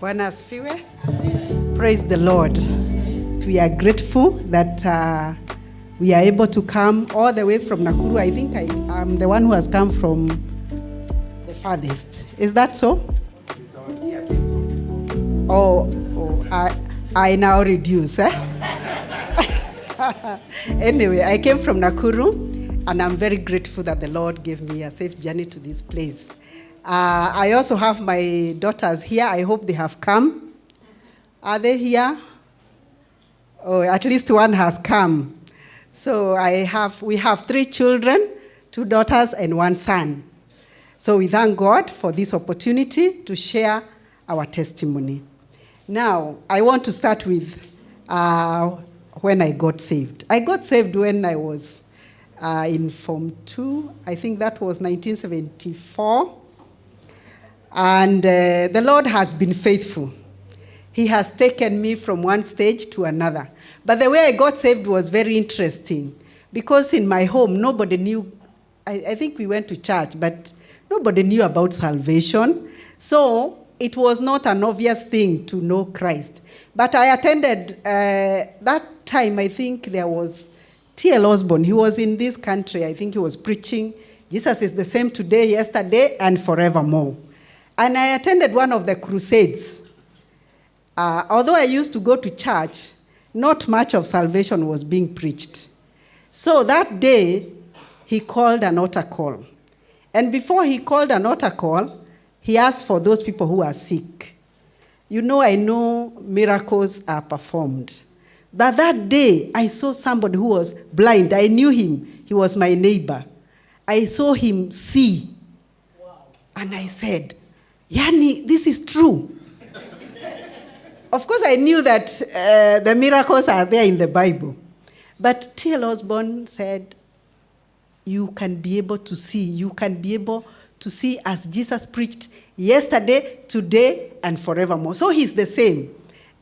Bwana asifiwe. Praise the Lord. We are grateful that we are able to come all the way from Nakuru. I think I'm the one who has come from the farthest. Is that so? I now reduce. Anyway, I came from Nakuru, and I'm very grateful that the Lord gave me a safe journey to this place. I also have my daughters here. I hope they have come. Are they here? Oh, at least one has come. So we have 3 children, 2 daughters and 1 son. So we thank God for this opportunity to share our testimony. Now, I want to start with when I got saved. I got saved when I was in Form 2. I think that was 1974. And the Lord has been faithful. He has taken me from one stage to another. But the way I got saved was very interesting, because in my home, nobody knew. I think we went to church, but nobody knew about salvation. So it was not an obvious thing to know Christ. But I attended, that time, I think there was T.L. Osborne. He was in this country. I think he was preaching, Jesus is the same today, yesterday, and forevermore. And I attended one of the crusades. Although I used to go to church, not much of salvation was being preached. So that day, he called an altar call. And before he called an altar call, he asked for those people who are sick. You know, I know miracles are performed. But that day, I saw somebody who was blind. I knew him. He was my neighbor. I saw him see. Wow. And I said, Yani, this is true. Of course, I knew that the miracles are there in the Bible. But T.L. Osborne said, you can be able to see. You can be able to see as Jesus preached yesterday, today, and forevermore. So he's the same.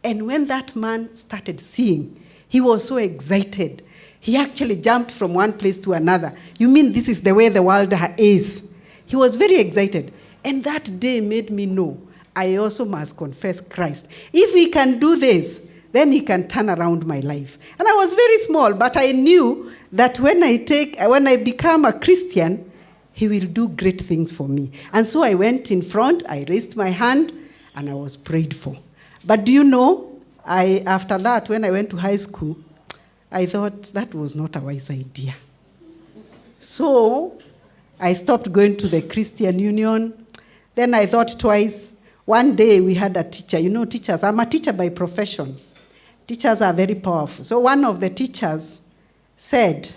And when that man started seeing, he was so excited. He actually jumped from one place to another. You mean this is the way the world is? He was very excited. And that day made me know I also must confess Christ. If he can do this, then he can turn around my life. And I was very small, but I knew that when I become a Christian, he will do great things for me. And so I went in front, I raised my hand, and I was prayed for. But do you know, after that, when I went to high school, I thought that was not a wise idea. So I stopped going to the Christian Union. Then I thought twice. One day we had a teacher. You know teachers, I'm a teacher by profession. Teachers are very powerful. So one of the teachers said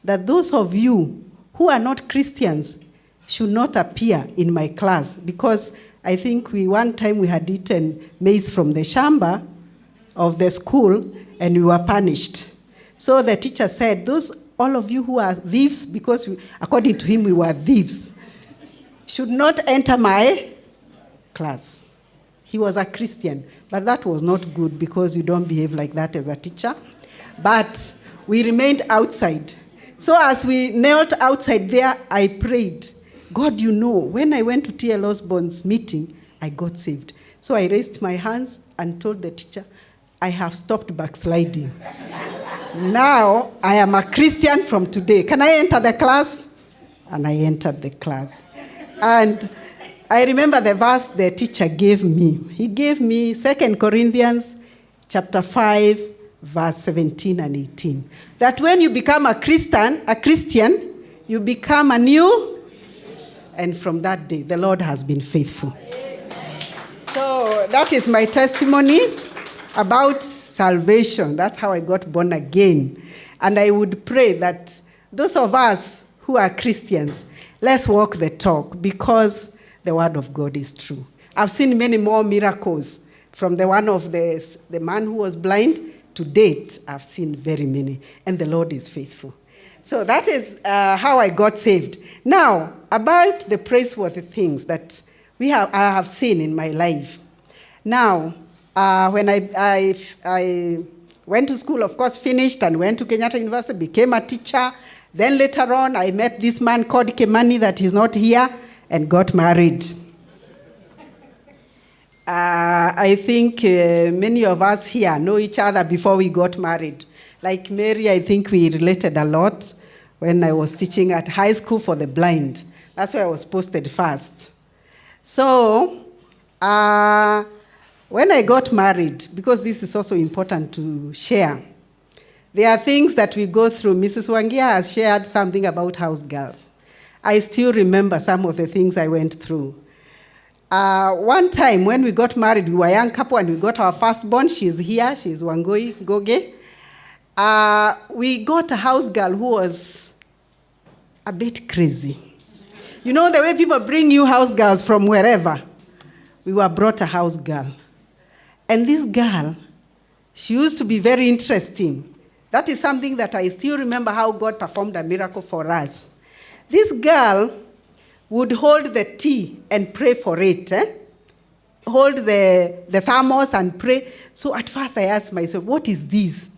that those of you who are not Christians should not appear in my class, because I think one time we had eaten maize from the shamba of the school and we were punished. So the teacher said, all of you who are thieves, because according to him we were thieves, should not enter my class. He was a Christian, but that was not good, because you don't behave like that as a teacher. But we remained outside. So as we knelt outside there, I prayed, God, you know, when I went to T.L. Osborne's meeting, I got saved. So I raised my hands and told the teacher, I have stopped backsliding. Now I am a Christian from today. Can I enter the class? And I entered the class. And I remember the verse the teacher gave me. He gave me 2 Corinthians chapter 5, verse 17 and 18. That when you become a Christian, you become a new. And from that day, the Lord has been faithful. Amen. So that is my testimony about salvation. That's how I got born again. And I would pray that those of us who are Christians, let's walk the talk, because the word of God is true. I've seen many more miracles. From the one of the man who was blind to date, I've seen very many. And the Lord is faithful. So that is how I got saved. Now, about the praiseworthy things that I have seen in my life. Now, when I went to school, of course, finished and went to Kenyatta University, became a teacher. Then later on, I met this man called Kimani that is not here, and got married. I think many of us here know each other before we got married. Like Mary, I think we related a lot when I was teaching at high school for the blind. That's where I was posted first. So when I got married, because this is also important to share, there are things that we go through. Mrs. Wangia has shared something about house girls. I still remember some of the things I went through. One time when we got married, we were a young couple and we got our firstborn. She's here, she's Wangoi Goge. We got a house girl who was a bit crazy. You know the way people bring you house girls from wherever? We were brought a house girl. And this girl, she used to be very interesting. That is something that I still remember how God performed a miracle for us. This girl would hold the tea and pray for it. Hold the thermos and pray. So at first I asked myself, what is this?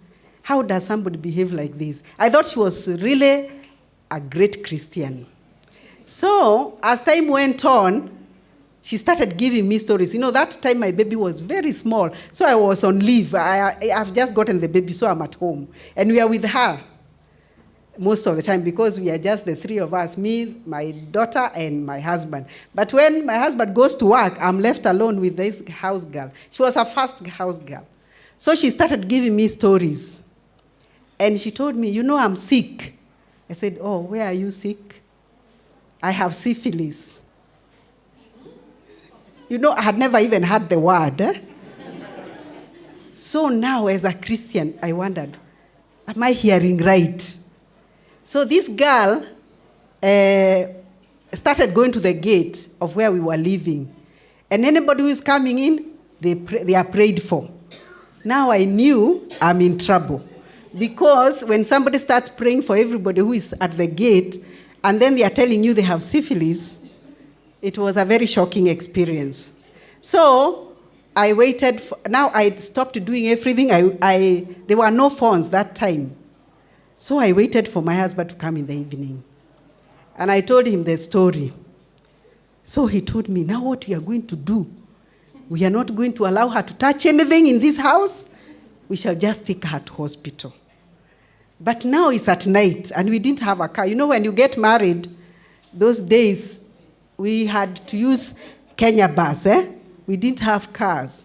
How does somebody behave like this? I thought she was really a great Christian. So as time went on, she started giving me stories. You know, that time my baby was very small. So I was on leave. I've just gotten the baby, so I'm at home. And we are with her most of the time because we are just the three of us, me, my daughter, and my husband. But when my husband goes to work, I'm left alone with this house girl. She was her first house girl. So she started giving me stories. And she told me, you know, I'm sick. I said, oh, where are you sick? I have syphilis. You know, I had never even heard the word. So now, as a Christian, I wondered, am I hearing right? So this girl started going to the gate of where we were living. And anybody who is coming in, they are prayed for. Now I knew I'm in trouble. Because when somebody starts praying for everybody who is at the gate, and then they are telling you they have syphilis, it was a very shocking experience. So I waited. Now I stopped doing everything. There were no phones that time. So I waited for my husband to come in the evening. And I told him the story. So he told me, now what we are going to do, we are not going to allow her to touch anything in this house. We shall just take her to hospital. But now it's at night, and we didn't have a car. You know, when you get married, those days, we had to use Kenya bus. We didn't have cars.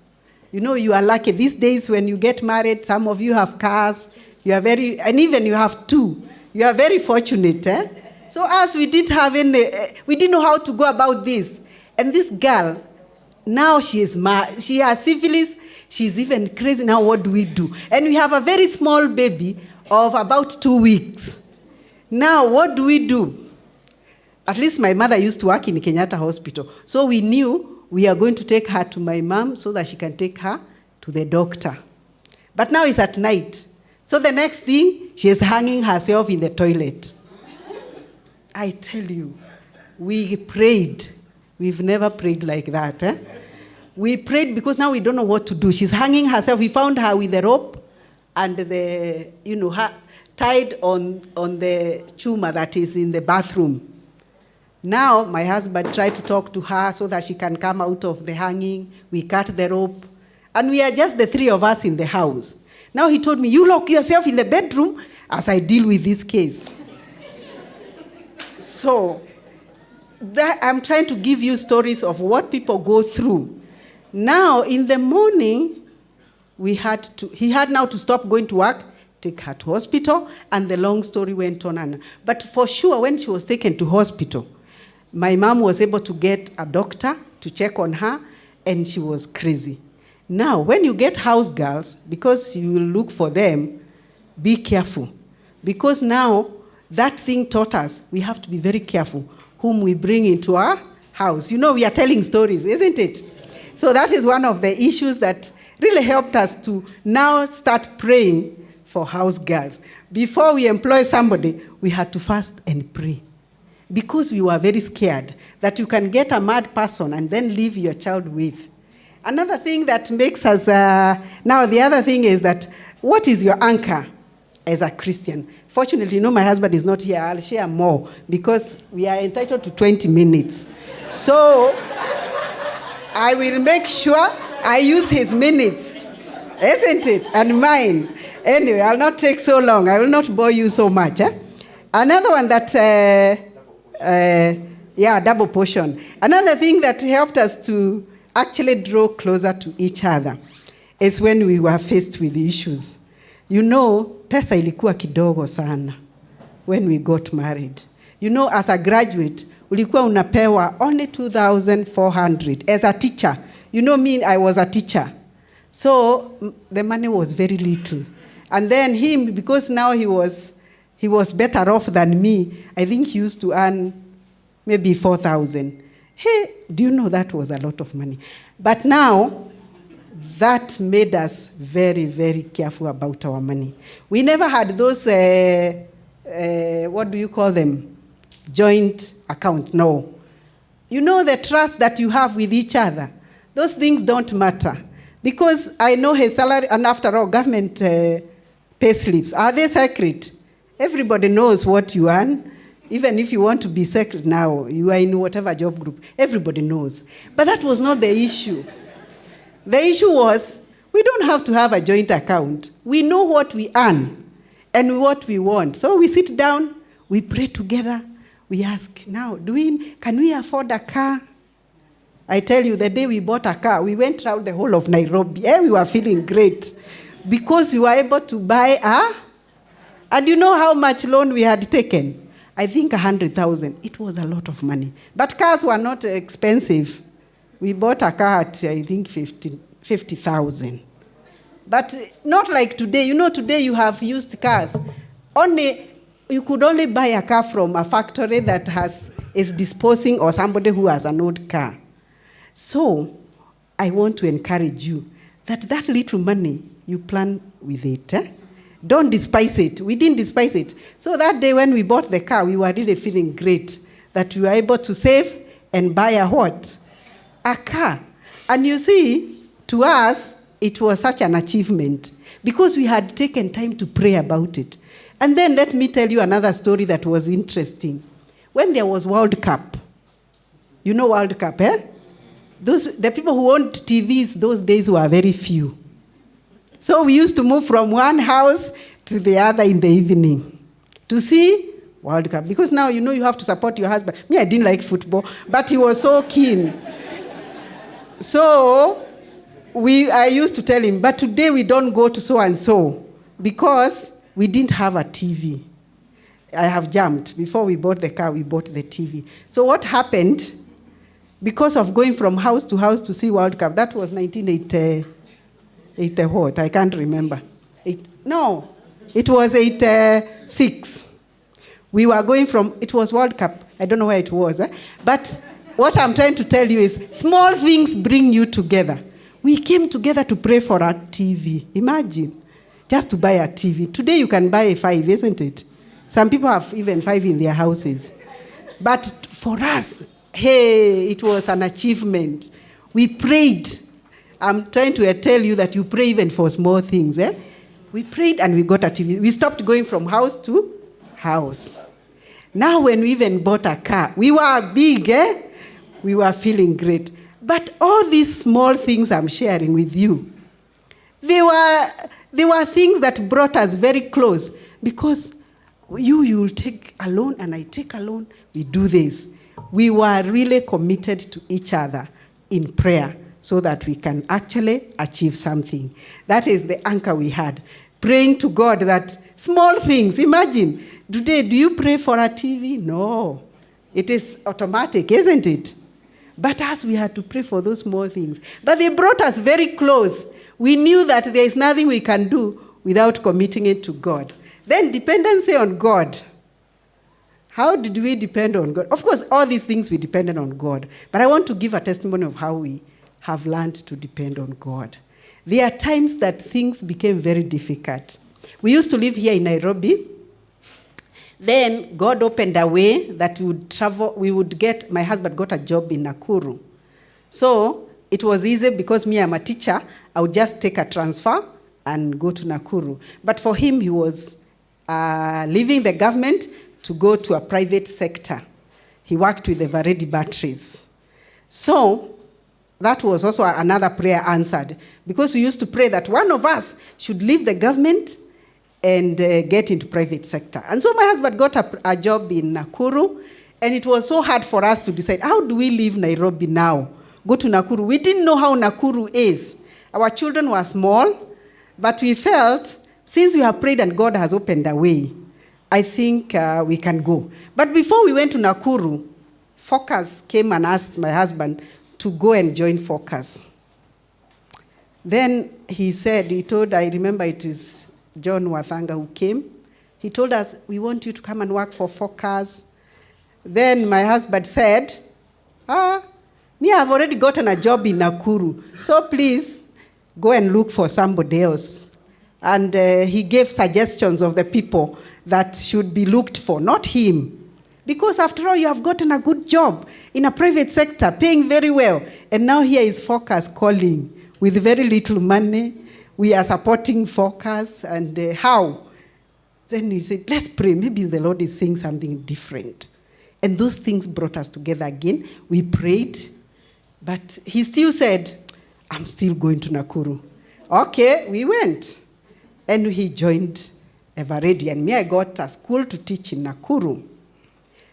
You know, you are lucky. These days, when you get married, some of you have cars. You are and even you have two. You are very fortunate. So us, we didn't have we didn't know how to go about this. And this girl, now she has syphilis. She's even crazy. Now what do we do? And we have a very small baby of about 2 weeks. Now what do we do? At least my mother used to work in Kenyatta Hospital. So we knew we are going to take her to my mom so that she can take her to the doctor. But now it's at night. So the next thing, she is hanging herself in the toilet. I tell you, we prayed. We've never prayed like that. We prayed because now we don't know what to do. She's hanging herself. We found her with a rope and her tied on the chuma that is in the bathroom. Now my husband tried to talk to her so that she can come out of the hanging. We cut the rope. And we are just the three of us in the house. Now he told me, you lock yourself in the bedroom as I deal with this case. So I'm trying to give you stories of what people go through. Now, in the morning, he had now to stop going to work, take her to hospital, and the long story went on. But for sure, when she was taken to hospital, my mom was able to get a doctor to check on her, and she was crazy. Now, when you get house girls, because you will look for them, be careful. Because now, that thing taught us we have to be very careful whom we bring into our house. You know, we are telling stories, isn't it? So that is one of the issues that really helped us to now start praying for house girls. Before we employ somebody, we had to fast and pray. Because we were very scared that you can get a mad person and then leave your child with. Another thing that makes us, now the other thing is that, what is your anchor as a Christian? Fortunately, my husband is not here. I'll share more because we are entitled to 20 minutes. So I will make sure I use his minutes, isn't it? And mine. Anyway, I'll not take so long. I will not bore you so much. Another one that, double portion. Another thing that helped us to actually draw closer to each other is when we were faced with the issues. You know, pesa ilikuwa kidogo sana when we got married. You know, as a graduate, ulikuwa unapewa only 2,400 as a teacher. You know me, I was a teacher. So the money was very little. And then him, because now he was better off than me, I think he used to earn maybe 4,000. Hey, do you know that was a lot of money? But now, that made us very, very careful about our money. We never had those, what do you call them? Joint account, no. You know the trust that you have with each other. Those things don't matter. Because I know his salary, and after all, government pay slips, are they secret? Everybody knows what you earn. Even if you want to be secret now, you are in whatever job group, everybody knows. But that was not the issue. The issue was, we don't have to have a joint account. We know what we earn and what we want. So we sit down, we pray together, we ask, now, can we afford a car? I tell you, the day we bought a car, we went around the whole of Nairobi. We were feeling great because we were able to buy and you know how much loan we had taken? I think 100,000. It was a lot of money. But cars were not expensive. We bought a car at, I think, 50,000. But not like today. You know, today you have used cars. You could only buy a car from a factory that is disposing or somebody who has an old car. So I want to encourage you that little money, you plan with it. Don't despise it. We didn't despise it. So that day when we bought the car, we were really feeling great that we were able to save and buy a what? A car. And you see, to us, it was such an achievement because we had taken time to pray about it. And then let me tell you another story that was interesting. When there was World Cup, you know World Cup, the people who owned TVs those days were very few. So we used to move from one house to the other in the evening to see World Cup. Because now, you know, you have to support your husband. Me, I didn't like football, but he was so keen. So I used to tell him, but today we don't go to so-and-so because we didn't have a TV. I have jumped. Before we bought the car, we bought the TV. So what happened, because of going from house to see World Cup, that was 1980. What? I can't remember. It was 86. We were going it was World Cup. I don't know where it was. But what I'm trying to tell you is, small things bring you together. We came together to pray for a TV. Imagine, just to buy a TV. Today you can buy a 5, isn't it? Some people have even 5 in their houses. But for us, it was an achievement. We prayed. I'm trying to tell you that you pray even for small things. We prayed and we got a TV. We stopped going from house to house. Now when we even bought a car, we were big. We were feeling great. But all these small things I'm sharing with you, they were things that brought us very close because you will take a loan and I take a loan. We do this. We were really committed to each other in prayer, so that we can actually achieve something. That is the anchor we had. Praying to God that small things, imagine, today, do you pray for a TV? No. It is automatic, isn't it? But us, we had to pray for those small things. But they brought us very close. We knew that there is nothing we can do without committing it to God. Then dependency on God. How did we depend on God? Of course, all these things we depended on God. But I want to give a testimony of how we have learned to depend on God. There are times that things became very difficult. We used to live here in Nairobi. Then God opened a way that we would travel. My husband got a job in Nakuru. So it was easy because me, I'm a teacher. I would just take a transfer and go to Nakuru. But for him, he was leaving the government to go to a private sector. He worked with the Varedi batteries. So that was also another prayer answered, because we used to pray that one of us should leave the government and get into private sector. And so my husband got a job in Nakuru, and it was so hard for us to decide, how do we leave Nairobi now, go to Nakuru? We didn't know how Nakuru is. Our children were small, but we felt, since we have prayed and God has opened a way, I think we can go. But before we went to Nakuru, Focus came and asked my husband to go and join Focus. Then he said, I remember it is John Wathanga who came. He told us, we want you to come and work for Focus. Then my husband said, me, I've already gotten a job in Nakuru, so please go and look for somebody else. And he gave suggestions of the people that should be looked for, not him. Because after all, you have gotten a good job in a private sector, paying very well. And now here is Focus calling with very little money. We are supporting Focus, and how? Then he said, let's pray. Maybe the Lord is saying something different. And those things brought us together again. We prayed, but he still said, I'm still going to Nakuru. Okay, we went. And he joined Everready. And me, I got a school to teach in Nakuru.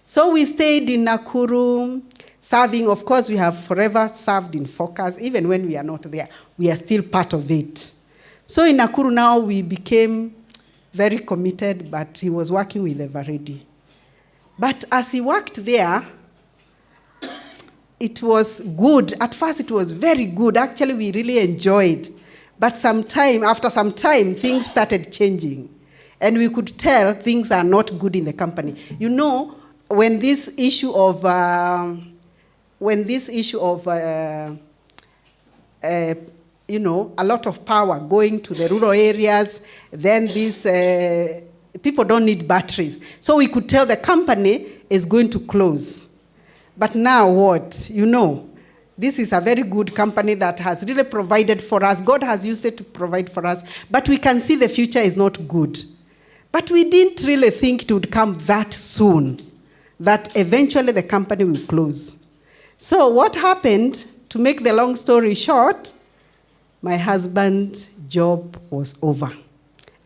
So we stayed in Nakuru, serving. Of course, we have forever served in Focus. Even when we are not there, we are still part of it. So in Nakuru now, we became very committed, but he was working with Everready. But as he worked there, it was good. At first, it was very good. Actually, we really enjoyed. But after some time, things started changing. And we could tell things are not good in the company. You know, when this issue of a lot of power going to the rural areas, then these people don't need batteries. So we could tell the company is going to close. But now what? You know, this is a very good company that has really provided for us. God has used it to provide for us. But we can see the future is not good. But we didn't really think it would come that soon, that eventually the company will close. So what happened, to make the long story short, my husband's job was over.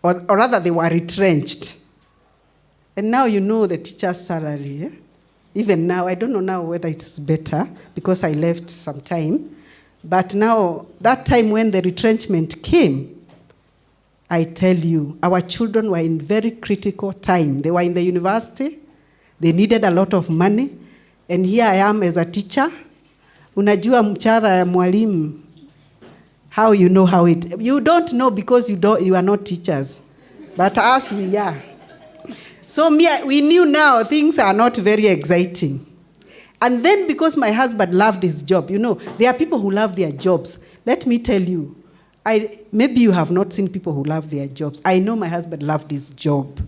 Or rather, they were retrenched. And now you know the teacher's salary. Eh? Even now, I don't know now whether it's better, because I left some time. But now, that time when the retrenchment came, I tell you, our children were in very critical time. They were in the university. They needed a lot of money. And here I am as a teacher. Unajua mchara ya mwalimu. How you know how it... You don't know because you are not teachers. But us, we are. So we knew now things are not very exciting. And then because my husband loved his job, you know, there are people who love their jobs. Let me tell you, maybe you have not seen people who love their jobs. I know my husband loved his job.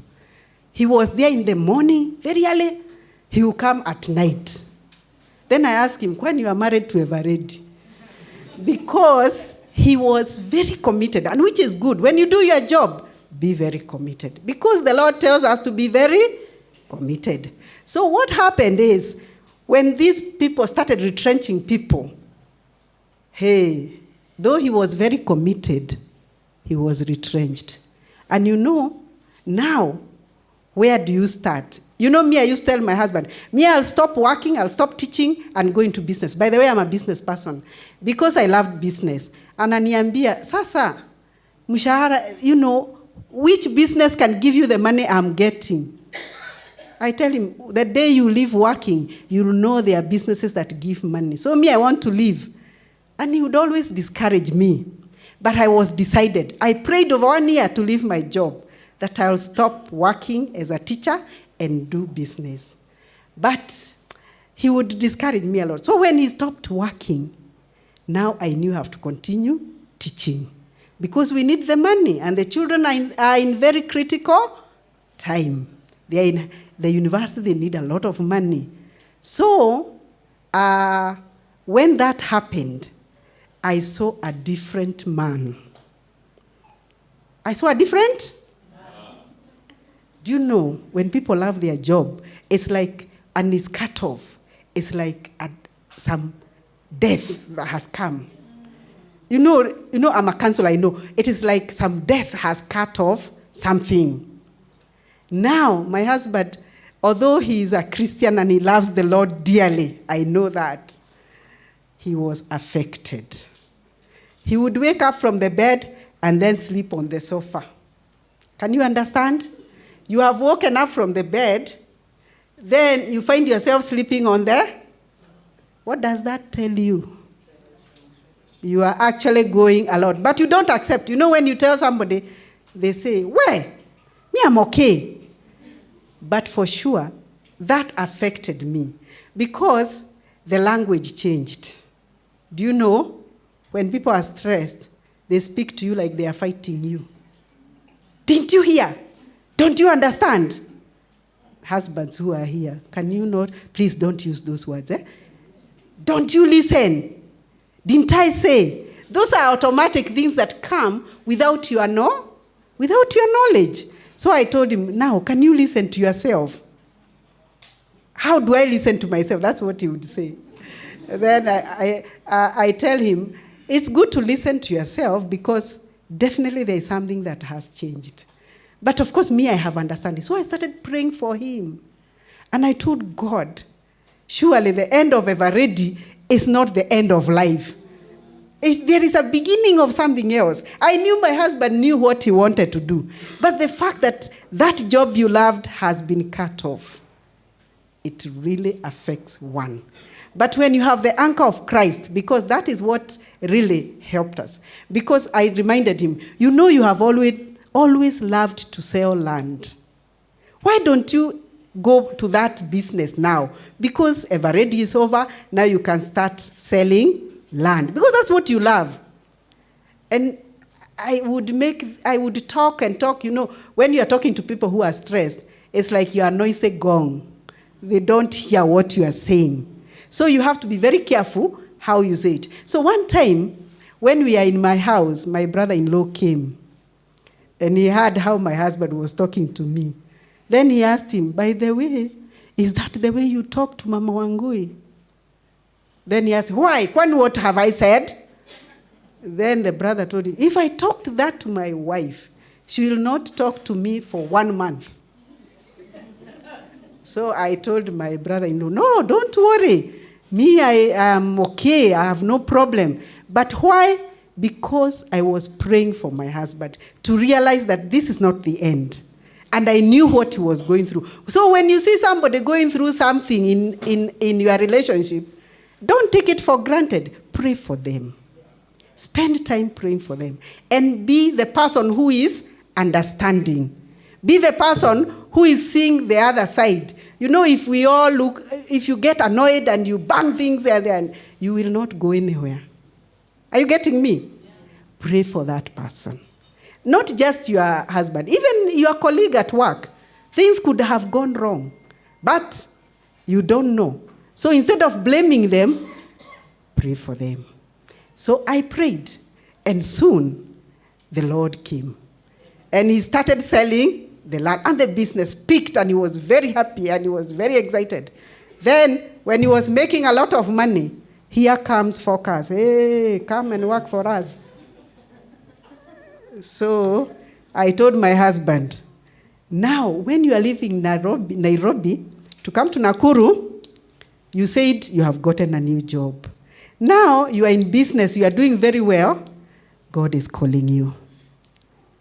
He was there in the morning, very early. He will come at night. Then I asked him, when you are married to Everready? Because he was very committed, and which is good. When you do your job, be very committed. Because the Lord tells us to be very committed. So what happened is, when these people started retrenching people, hey, though he was very committed, he was retrenched. And you know, now, where do you start? You know me, I used to tell my husband, I'll stop working, I'll stop teaching, and go into business. By the way, I'm a business person, because I love business. And ananiambia, sasa, mshahara, you know, which business can give you the money I'm getting? I tell him, the day you leave working, you'll know there are businesses that give money. So I want to leave. And he would always discourage me. But I was decided. I prayed over 1 year to leave my job, that I'll stop working as a teacher and do business. But he would discourage me a lot. So when he stopped working, now I knew I have to continue teaching, because we need the money, and the children are in very critical time. They are in the university, they need a lot of money. So when that happened, I saw a different man. I saw a different? Do you know, when people love their job, it's like, and it's cut off, it's like some death that has come. You know, I'm a counselor, I know. It is like some death has cut off something. Now, my husband, although he is a Christian and he loves the Lord dearly, I know that, he was affected. He would wake up from the bed and then sleep on the sofa. Can you understand? You have woken up from the bed, then you find yourself sleeping on there. What does that tell you? You are actually going a lot. But you don't accept. You know, when you tell somebody, they say, well, me, I'm okay. But for sure, that affected me because the language changed. Do you know, when people are stressed, they speak to you like they are fighting you. Didn't you hear? Don't you understand? Husbands who are here, can you not? Please don't use those words. Don't you listen? Didn't I say? Those are automatic things that come without your knowledge. So I told him, now, can you listen to yourself? How do I listen to myself? That's what he would say. Then I tell him, it's good to listen to yourself because definitely there is something that has changed. But of course, me, I have understanding. So I started praying for him. And I told God, surely the end of Ever Ready is not the end of life. There is a beginning of something else. I knew my husband knew what he wanted to do. But the fact that that job you loved has been cut off, it really affects one. But when you have the anchor of Christ, because that is what really helped us. Because I reminded him, you know you have always loved to sell land. Why don't you go to that business now? Because Ever Ready is over, now you can start selling land. Because that's what you love. And I would talk and talk, you know, when you are talking to people who are stressed, it's like you are noisy gong. They don't hear what you are saying. So you have to be very careful how you say it. So one time, when we are in my house, my brother-in-law came, and he heard how my husband was talking to me. Then he asked him, by the way, is that the way you talk to Mama Wangui? Then he asked, why? What have I said? Then the brother told him, if I talked that to my wife, she will not talk to me for 1 month. So I told my brother-in-law, no, don't worry. Me, I am okay. I have no problem. But why? Because I was praying for my husband to realize that this is not the end. And I knew what he was going through. So when you see somebody going through something in your relationship, don't take it for granted. Pray for them. Spend time praying for them. And be the person who is understanding. Be the person who is seeing the other side. You know, if you get annoyed and you bang things and you will not go anywhere. Are you getting me? Yes. Pray for that person. Not just your husband, even your colleague at work. Things could have gone wrong, but you don't know. So instead of blaming them, pray for them. So I prayed, and soon the Lord came. And he started selling the land, and the business peaked, and he was very happy, and he was very excited. Then, when he was making a lot of money, here comes Focus. Hey, come and work for us. So I told my husband, now, when you are leaving Nairobi to come to Nakuru, you said you have gotten a new job. Now, you are in business, you are doing very well. God is calling you.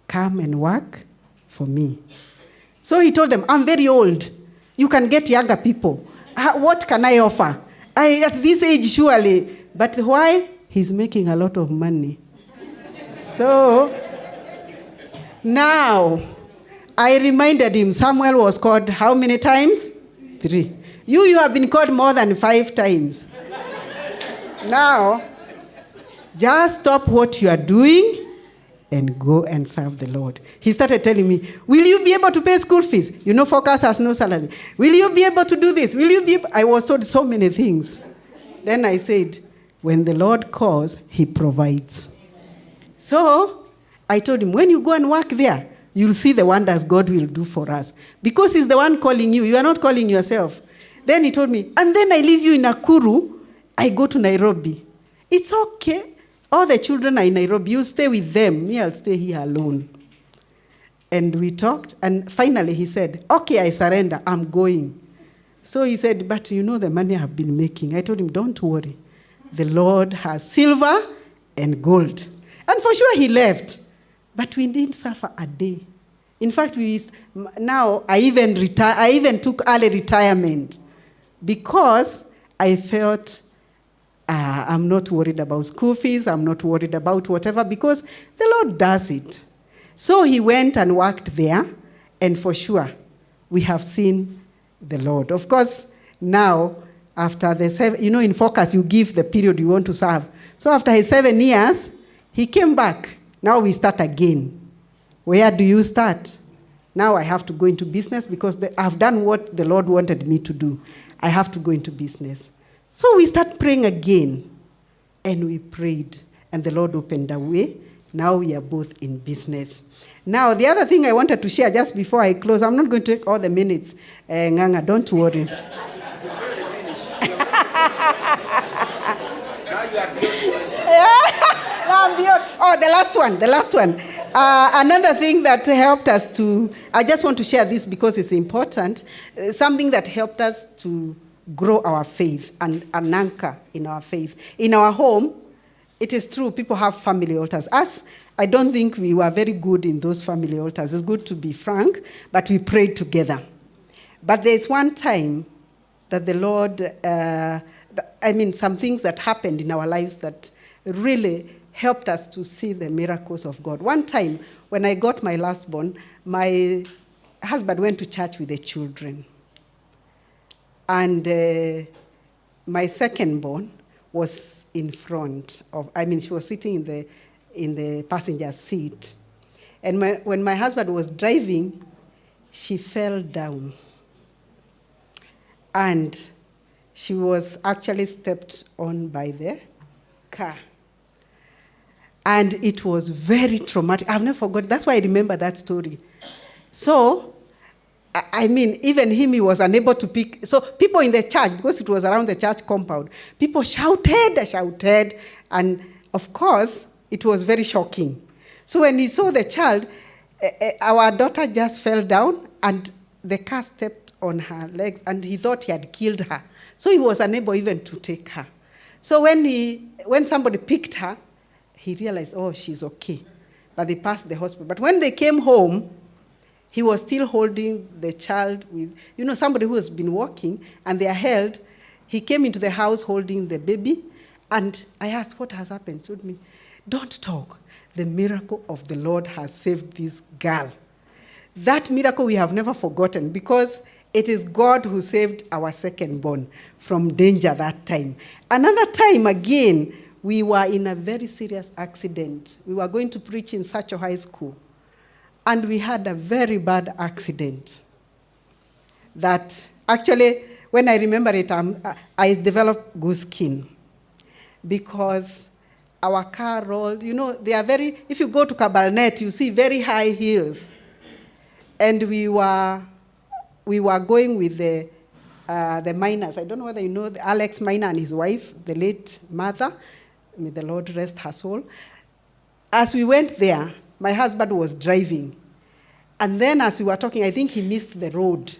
Come and work for me. So he told them, I'm very old. You can get younger people. What can I offer? At this age, surely. But why? He's making a lot of money. So now, I reminded him, Samuel was called how many times? 3. You have been called more than 5 times. Now, just stop what you are doing and go and serve the Lord. He started telling me, will you be able to pay school fees? You know, Focus has no salary. Will you be able to do this? Will you be able? I was told so many things. Then I said, when the Lord calls, he provides. So I told him, when you go and work there, you'll see the wonders God will do for us. Because he's the one calling you. You are not calling yourself. Then he told me, and then I leave you in Nakuru, I go to Nairobi. It's okay. All the children are in Nairobi. You stay with them. Me, I'll stay here alone. And we talked, and finally he said, okay, I surrender. I'm going. So he said, but you know the money I've been making. I told him, don't worry. The Lord has silver and gold. And for sure he left. But we didn't suffer a day. In fact, now I even took early retirement because I felt I'm not worried about school fees. I'm not worried about whatever because the Lord does it. So he went and worked there, and for sure, we have seen the Lord. Of course, now, after the 7, in Focus, you give the period you want to serve. So after his 7 years, he came back. Now we start again. Where do you start? Now I have to go into business because I've done what the Lord wanted me to do. I have to go into business. So we start praying again, and we prayed, and the Lord opened a way. Now we are both in business. Now, the other thing I wanted to share just before I close, I'm not going to take all the minutes, Nganga, don't worry. Now you are beyond. Now I'm beyond. Oh, the last one. Another thing that helped us I just want to share this because it's important, something that helped us to grow our faith and an anchor in our faith. In our home, it is true, people have family altars. Us, I don't think we were very good in those family altars. It's good to be frank, but we prayed together. But there's one time that the Lord, some things that happened in our lives that really helped us to see the miracles of God. One time, when I got my last born, my husband went to church with the children. And my second born was in front of, she was sitting in the passenger seat. And when my husband was driving, she fell down. And she was actually stepped on by the car. And it was very traumatic. I've never forgotten. That's why I remember that story. So, even him, he was unable to pick. So people in the church, because it was around the church compound, people shouted. And of course, it was very shocking. So when he saw the child, our daughter just fell down and the car stepped on her legs and he thought he had killed her. So he was unable even to take her. So when somebody picked her, he realized, oh, she's okay. But they passed the hospital. But when they came home, he was still holding the child with, somebody who has been walking, and they are held. He came into the house holding the baby, and I asked, what has happened? He told me, don't talk. The miracle of the Lord has saved this girl. That miracle we have never forgotten because it is God who saved our second born from danger that time. Another time again, we were in a very serious accident. We were going to preach in Sacho High School. And we had a very bad accident that actually, when I remember it, I developed goose skin because our car rolled. They are if you go to Cabernet, you see very high hills. And we were going with the miners. I don't know whether you know Alex Miner and his wife, the late mother. May the Lord rest her soul. As we went there, my husband was driving. And then as we were talking, I think he missed the road.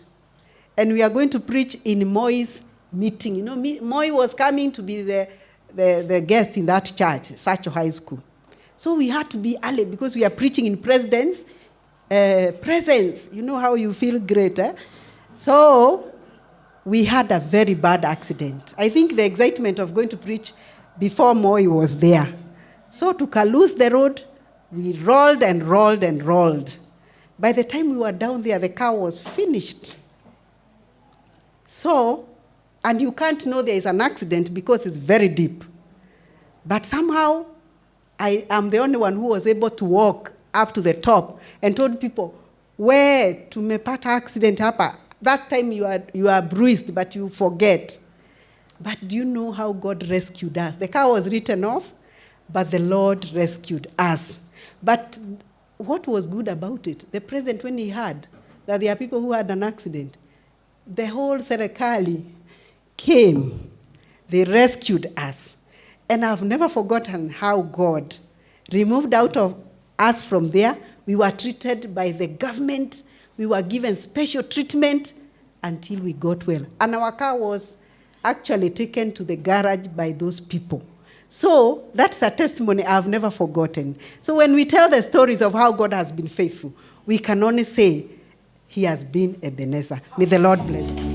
And we are going to preach in Moi's meeting. Moi was coming to be the guest in that church, Sacho High School. So we had to be early because we are preaching in president's presence. You know how you feel great, eh? So we had a very bad accident. I think the excitement of going to preach before Moi was there. So to lose the road, we rolled and rolled and rolled. By the time we were down there, the car was finished. So, and you can't know there is an accident because it's very deep. But somehow, I am the only one who was able to walk up to the top and told people, where tumepata accident hapa. That time you are bruised, but you forget. But do you know how God rescued us? The car was written off, but the Lord rescued us. But what was good about it? The president, when he heard that there are people who had an accident, the whole serikali came They rescued us. And I've never forgotten how God removed out of us from there. We were treated by the government. We were given special treatment until we got well. And our car was actually taken to the garage by those people. So that's a testimony I've never forgotten. So when we tell the stories of how God has been faithful, we can only say he has been Ebenezer. May the Lord bless.